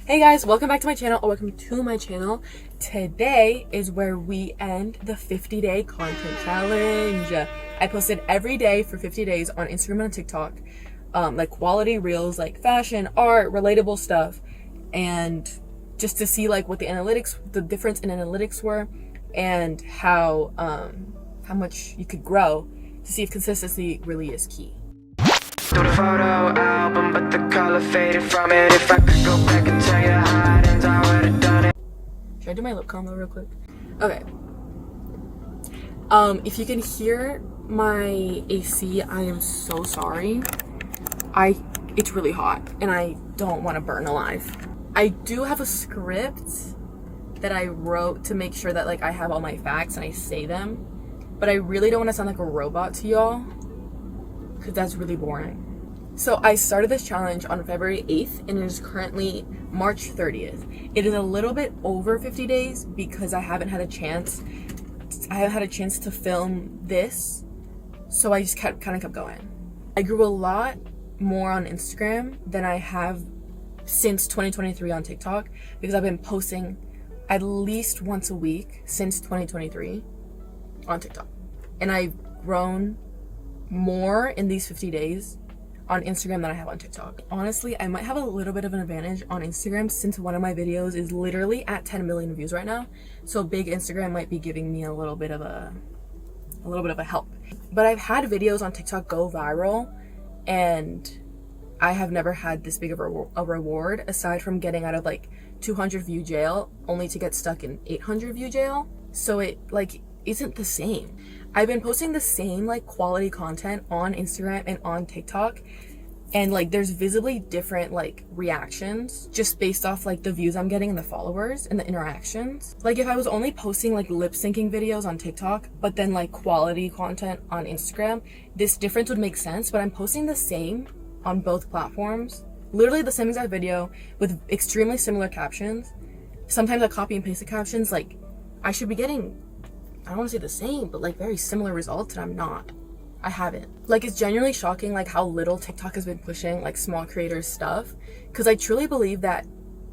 Hey guys, welcome back to my channel, or welcome to my channel. Today is where we end the 50-day content challenge. I posted every day for 50 days on Instagram and TikTok, like quality reels, like fashion, art, relatable stuff, and just to see like what the difference in analytics were, and how much you could grow, to see if consistency really is key. Through the photo album, but the color faded from it. If I could go back and tell you how it ends, I would have done it. Should I do my lip combo real quick? Okay. If you can hear my AC, I am so sorry. It's really hot and I don't want to burn alive. I do have a script that I wrote to make sure that like I have all my facts and I say them, but I really don't want to sound like a robot to y'all, because that's really boring. So I started this challenge on February 8th and it is currently March 30th. It is a little bit over 50 days because I haven't had a chance to film this, so I just kind of kept going. I grew a lot more on Instagram than I have since 2023 on TikTok, because I've been posting at least once a week since 2023 on TikTok, and I've grown more in these 50 days on Instagram than I have on TikTok. Honestly, I might have a little bit of an advantage on Instagram since one of my videos is literally at 10 million views right now. So big Instagram might be giving me a little bit of a help. But I've had videos on TikTok go viral and I have never had this big of a reward, aside from getting out of like 200 view jail only to get stuck in 800 view jail. So it like isn't the same. I've been posting the same like quality content on Instagram and on TikTok, and like there's visibly different like reactions just based off like the views I'm getting and the followers and the interactions. Like if I was only posting like lip syncing videos on TikTok but then like quality content on Instagram, this difference would make sense, but I'm posting the same on both platforms, literally the same exact video with extremely similar captions. Sometimes I copy and paste the captions. Like I should be getting, I don't want to say the same, but like very similar results, and I'm not. I haven't. Like it's genuinely shocking like how little TikTok has been pushing like small creators stuff, because I truly believe that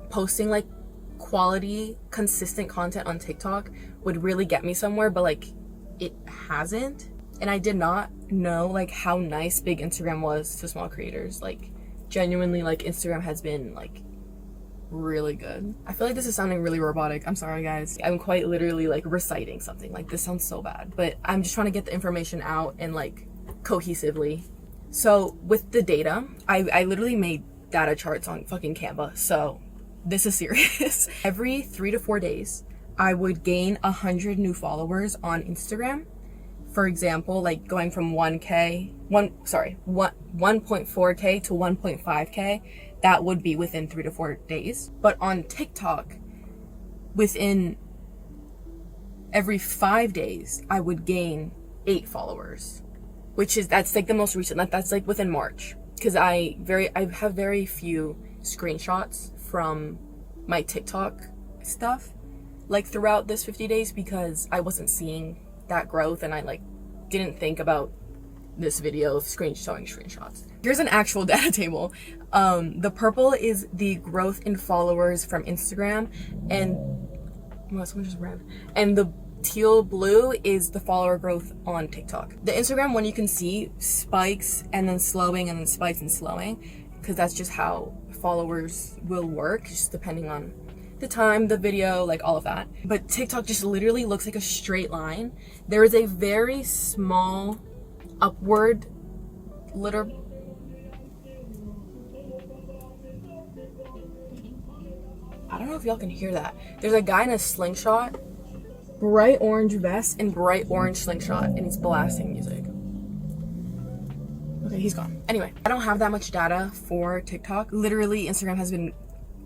posting like quality, consistent content on TikTok would really get me somewhere, but like it hasn't. And I did not know like how nice big Instagram was to small creators. Like genuinely, like Instagram has been like really good. I feel like this is sounding really robotic. I'm sorry guys. I'm quite literally like reciting something. Like this sounds so bad, but I'm just trying to get the information out and like cohesively. So with the data, I literally made data charts on fucking Canva. So this is serious. Every 3 to 4 days, I would gain 100 new followers on Instagram. For example, like going from 1.4K to 1.5K, that would be within 3 to 4 days. But on TikTok, within every 5 days, I would gain 8 followers, that's like the most recent. That's like within March, because I have very few screenshots from my TikTok stuff like throughout this 50 days, because I wasn't seeing that growth and I like didn't think about this video of showing screenshots. Here's an actual data table. The purple is the growth in followers from Instagram, and someone just ran. And the teal blue is the follower growth on TikTok. The Instagram one, you can see spikes and then slowing and then spikes and slowing, because that's just how followers will work, just depending on the time, the video, like all of that. But TikTok just literally looks like a straight line. There is a very small upward I don't know if y'all can hear that. There's a guy in a slingshot, bright orange vest and bright orange slingshot, and he's blasting music. Okay, he's gone. Anyway, I don't have that much data for TikTok. Literally, Instagram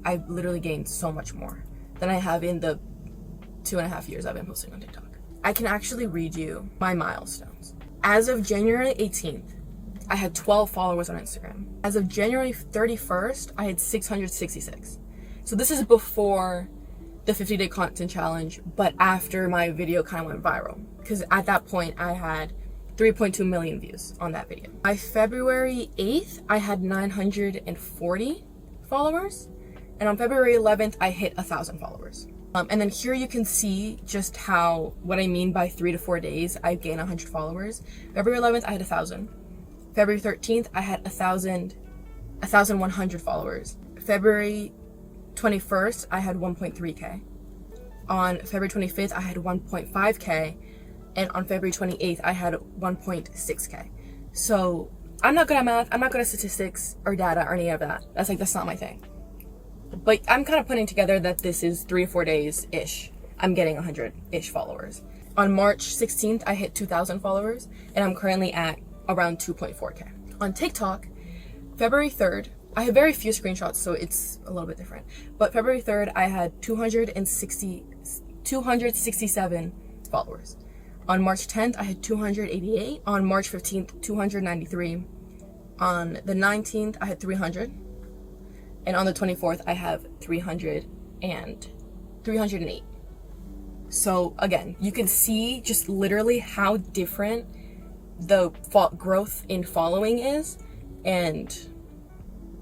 I've literally gained so much more than I have in the 2.5 years I've been posting on TikTok. I can actually read you my milestones. As of January 18th, I had 12 followers on Instagram. As of January 31st, I had 666. So this is before the 50-day content challenge, but after my video kind of went viral, because at that point I had 3.2 million views on that video. By February 8th, I had 940 followers. And on February 11th, I hit 1,000 followers. And then here you can see just what I mean by 3 to 4 days, I gained 100 followers. February 11th, I had 1,000. February 13th, I had 1,100 followers. February 21st, I had 1.3K. On February 25th, I had 1.5K. And on February 28th, I had 1.6K. So I'm not good at math. I'm not good at statistics or data or any of that. That's not my thing. But I'm kind of putting together that this is 3 or 4 days-ish. I'm getting 100-ish followers. On March 16th, I hit 2,000 followers, and I'm currently at around 2.4K. On TikTok, February 3rd, I have very few screenshots, so it's a little bit different. But February 3rd, I had 267 followers. On March 10th, I had 288. On March 15th, 293. On the 19th, I had 300. And on the 24th, I have 308. So again, you can see just literally how different the growth in following is. And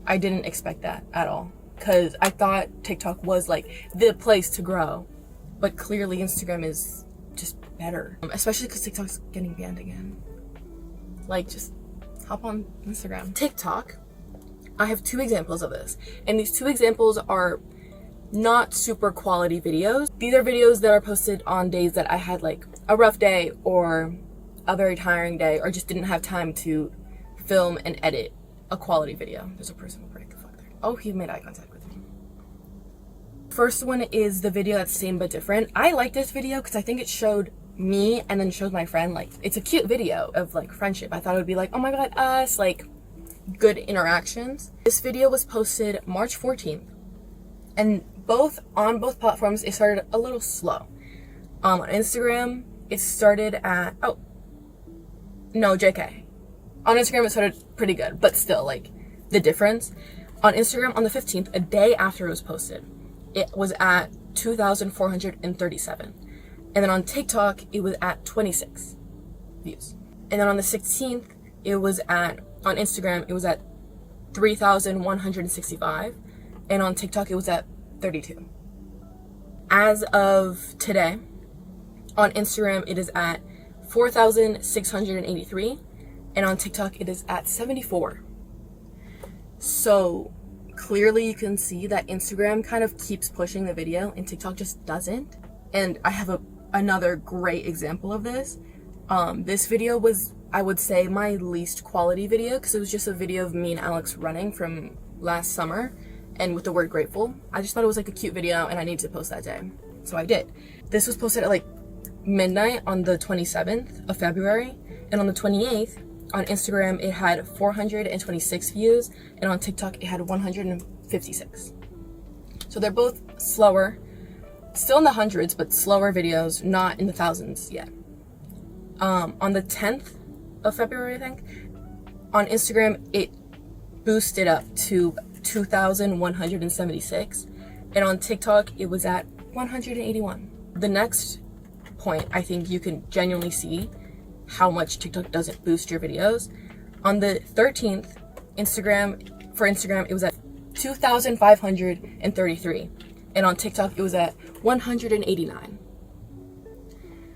I didn't expect that at all. Because I thought TikTok was like the place to grow. But clearly Instagram is just better. Especially because TikTok's getting banned again. Just hop on Instagram. TikTok. I have 2 examples of this, and these 2 examples are not super quality videos. These are videos that are posted on days that I had a rough day or a very tiring day or just didn't have time to film and edit a quality video. There's a person who break the fuck there. Oh, he made eye contact with me. First one is the video that's same but different. I like this video because I think it showed me and then showed my friend. It's a cute video of friendship. I thought it would be oh my god, us, good interactions. This video was posted March 14th, and on both platforms it started a little slow. On Instagram it started at JK. On Instagram it started pretty good, but still the difference. On Instagram on the 15th, a day after it was posted, it was at 2,437, and then on TikTok it was at 26 views, and then on the 16th it was on Instagram, it was at 3,165, and on TikTok, it was at 32. As of today, on Instagram, it is at 4,683, and on TikTok, it is at 74. So clearly you can see that Instagram kind of keeps pushing the video, and TikTok just doesn't. And I have another great example of this. This video was, I would say, my least quality video because it was just a video of me and Alex running from last summer and with the word grateful. I just thought it was a cute video and I needed to post that day. So I did. This was posted at midnight on the 27th of February, and on the 28th on Instagram it had 426 views, and on TikTok it had 156. So they're both slower, still in the hundreds, but slower videos, not in the thousands yet. On the 10th of February, I think, on Instagram, it boosted up to 2,176, and on TikTok, it was at 181. The next point, I think you can genuinely see how much TikTok doesn't boost your videos. On the 13th, for Instagram, it was at 2,533, and on TikTok, it was at 189.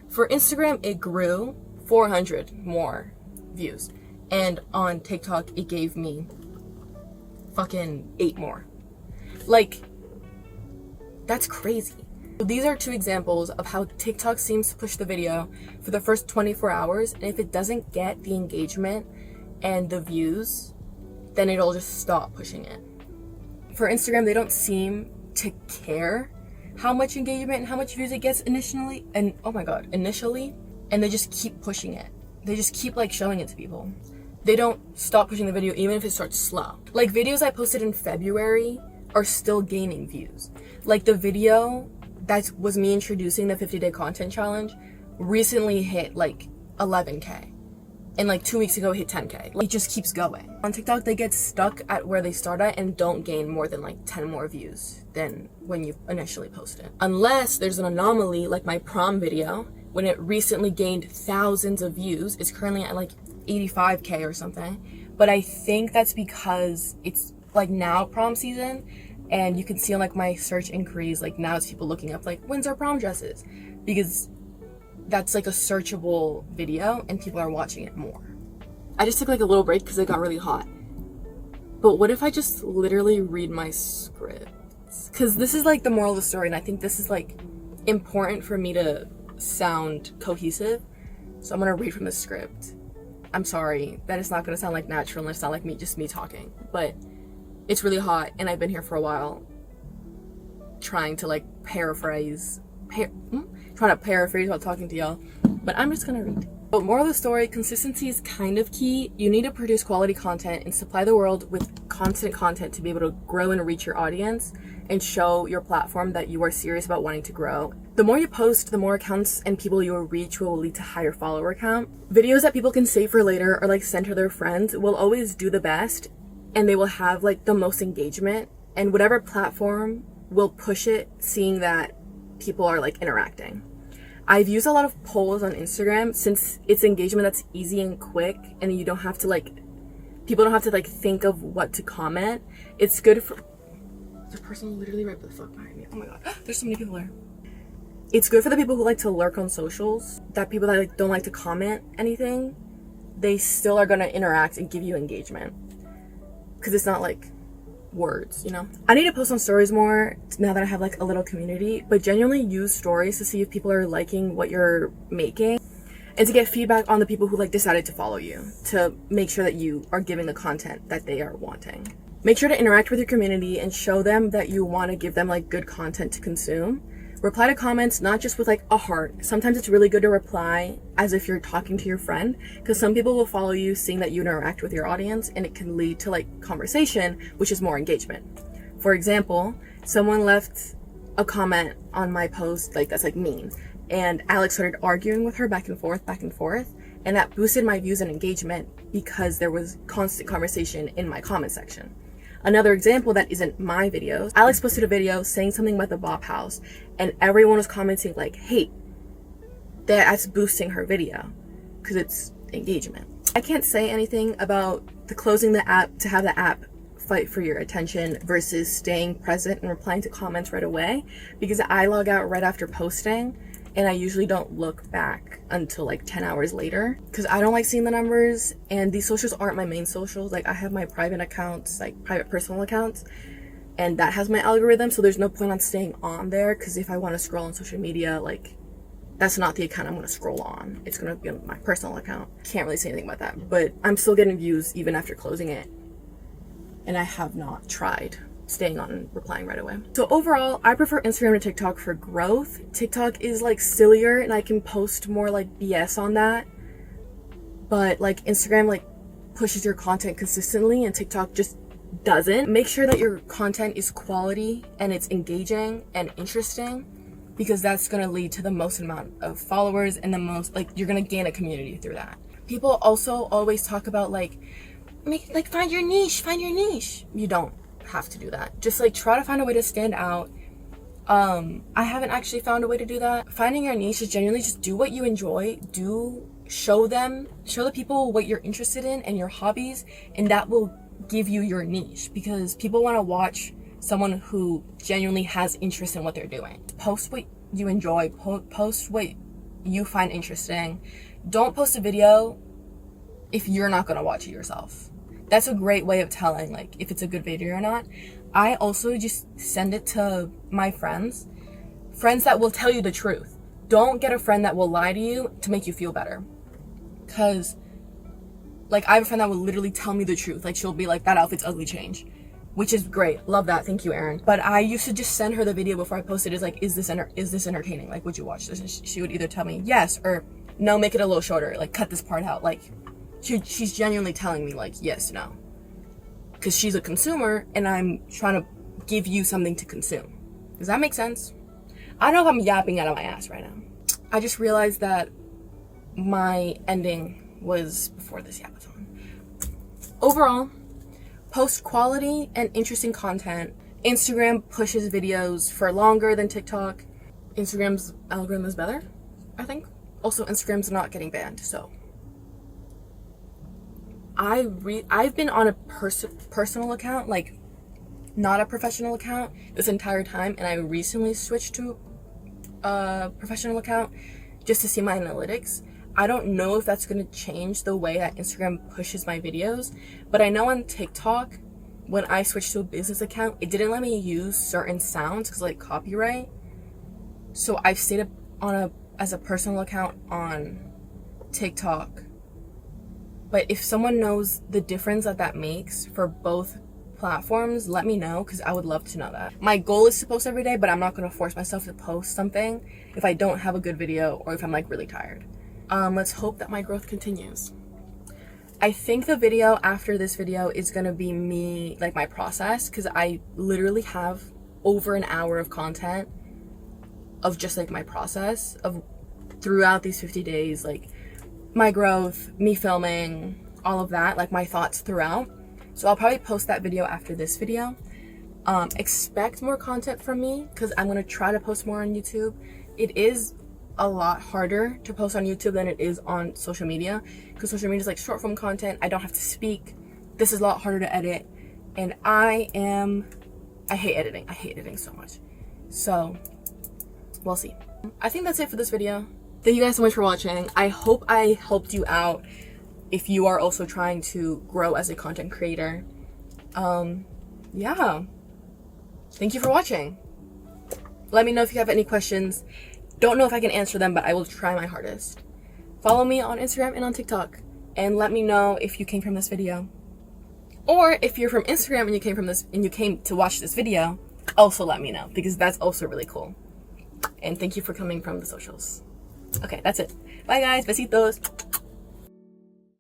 For Instagram, it grew 400 more views. And on TikTok, it gave me fucking 8 more. That's crazy. So these are 2 examples of how TikTok seems to push the video for the first 24 hours. And if it doesn't get the engagement and the views, then it'll just stop pushing it. For Instagram, they don't seem to care how much engagement and how much views it gets initially, and they just keep pushing it. They just keep showing it to people. They don't stop pushing the video even if it starts slow. Videos I posted in February are still gaining views. The video that was me introducing the 50-day content challenge recently hit 11K. And 2 weeks ago hit 10K. It just keeps going. On TikTok, they get stuck at where they start at and don't gain more than 10 more views than when you initially post it. Unless there's an anomaly like my prom video, when it recently gained thousands of views. It's currently at 85K or something. But I think that's because it's now prom season And you can see on like my search inquiries, like now it's people looking up like Windsor prom dresses, because that's like a searchable video and people are watching it more. I just took like a little break because it got really hot. But what if I just literally read my scripts? Because this is like the moral of the story, and I think this is like important for me to sound cohesive. So I'm gonna read from the script. I'm sorry that it's not gonna sound like natural and it's not like me talking, but it's really hot and I've been here for a while trying to like paraphrase while talking to y'all, but I'm just gonna read. But moral of the story, consistency is kind of key. You need to produce quality content and supply the world with constant content to be able to grow and reach your audience and show your platform that you are serious about wanting to grow. The more you post, the more accounts and people you will reach will lead to higher follower count. Videos that people can save for later or like send to their friends will always do the best, and they will have like the most engagement, and whatever platform will push it, seeing that people are like interacting. I've used a lot of polls on Instagram since it's engagement that's easy and quick, and you don't have to like, people don't have to like think of what to comment. It's good for, there's a person literally right the fuck behind me. Oh my god, there's so many people there. It's good for the people who like to lurk on socials, that people that like don't like to comment anything, they still are gonna interact and give you engagement. Cause it's not like words, you know? I need to post on stories more now that I have like a little community, but genuinely use stories to see if people are liking what you're making and to get feedback on the people who like decided to follow you, to make sure that you are giving the content that they are wanting. Make sure to interact with your community and show them that you want to give them like good content to consume. Reply to comments not just with like a heart. Sometimes it's really good to reply as if you're talking to your friend, because some people will follow you seeing that you interact with your audience, and it can lead to like conversation, which is more engagement. For example, someone left a comment on my post like that's like mean, and Alex started arguing with her back and forth, and that boosted my views and engagement because there was constant conversation in my comment section. Another example that isn't my videos, Alex posted a video saying something about the Bop House, and everyone was commenting like, hey, that's boosting her video because it's engagement. I can't say anything about the closing the app to have the app fight for your attention versus staying present and replying to comments right away, because I log out right after posting and I usually don't look back until like 10 hours later because I don't like seeing the numbers, and these socials aren't my main socials. Like I have my private accounts, like private personal accounts, and that has my algorithm, so there's no point on staying on there, because if I want to scroll on social media, like that's not the account I'm going to scroll on. It's going to be on my personal account. Can't really say anything about that, but I'm still getting views even after closing it, and I have not tried staying on and replying right away. So overall, I prefer Instagram to TikTok for growth. TikTok is like sillier and I can post more like BS on that, but like Instagram like pushes your content consistently and TikTok just doesn't. Make sure that your content is quality and it's engaging and interesting, because that's going to lead to the most amount of followers and the most, like, you're going to gain a community through that. People also always talk about like find your niche. You don't have to do that. Just like try to find a way to stand out. I haven't actually found a way to do that. Finding your niche is genuinely just do what you enjoy, show the people what you're interested in and your hobbies, and that will give you your niche, because people want to watch someone who genuinely has interest in what they're doing. Post what you enjoy, post what you find interesting. Don't post a video if you're not going to watch it yourself. That's a great way of telling like if it's a good video or not. I also just send it to my friends that will tell you the truth. Don't get a friend that will lie to you to make you feel better, because like I have a friend that will literally tell me the truth. Like she'll be like, that outfit's ugly, change, which is great. Love that. Thank you, Erin. But I used to just send her the video before I posted. Is like, is this entertaining? Like, would you watch this? And she would either tell me yes or no, make it a little shorter, like cut this part out. Like she's genuinely telling me like yes, no, because she's a consumer and I'm trying to give you something to consume. Does that make sense? I don't know if I'm yapping out of my ass right now. I just realized that my ending was before this yapathon. Overall, post quality and interesting content. Instagram pushes videos for longer than TikTok. Instagram's algorithm is better, I think. Also, Instagram's not getting banned, so I've been on a personal account like not a professional account this entire time, and I recently switched to a professional account just to see my analytics. I don't know if that's going to change the way that Instagram pushes my videos, but I know on TikTok, when I switched to a business account, it didn't let me use certain sounds because like copyright. So I've stayed on as a personal account on TikTok. But if someone knows the difference that makes for both platforms, let me know, because I would love to know that. My goal is to post every day, but I'm not going to force myself to post something if I don't have a good video or if I'm like really tired. Let's hope that my growth continues. I think the video after this video is going to be me, like my process, because I literally have over an hour of content of just like my process of throughout these 50 days, like my growth, me filming, all of that, like my thoughts throughout. So I'll probably post that video after this video. Expect more content from me because I'm going to try to post more on YouTube. It is a lot harder to post on YouTube than it is on social media, because social media is like short form content. I don't have to speak. This is a lot harder to edit, and I hate editing. I hate editing so much. So we'll see. I think that's it for this video. Thank you guys so much for watching. I hope I helped you out if you are also trying to grow as a content creator. Yeah. Thank you for watching. Let me know if you have any questions. Don't know if I can answer them, but I will try my hardest. Follow me on Instagram and on TikTok, and let me know if you came from this video. Or if you're from Instagram and you came to watch this video, also let me know, because that's also really cool. And thank you for coming from the socials. Okay, that's it. Bye guys, besitos.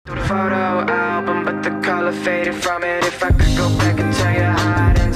Photo album, but the color faded from it. If I could go back and tell you how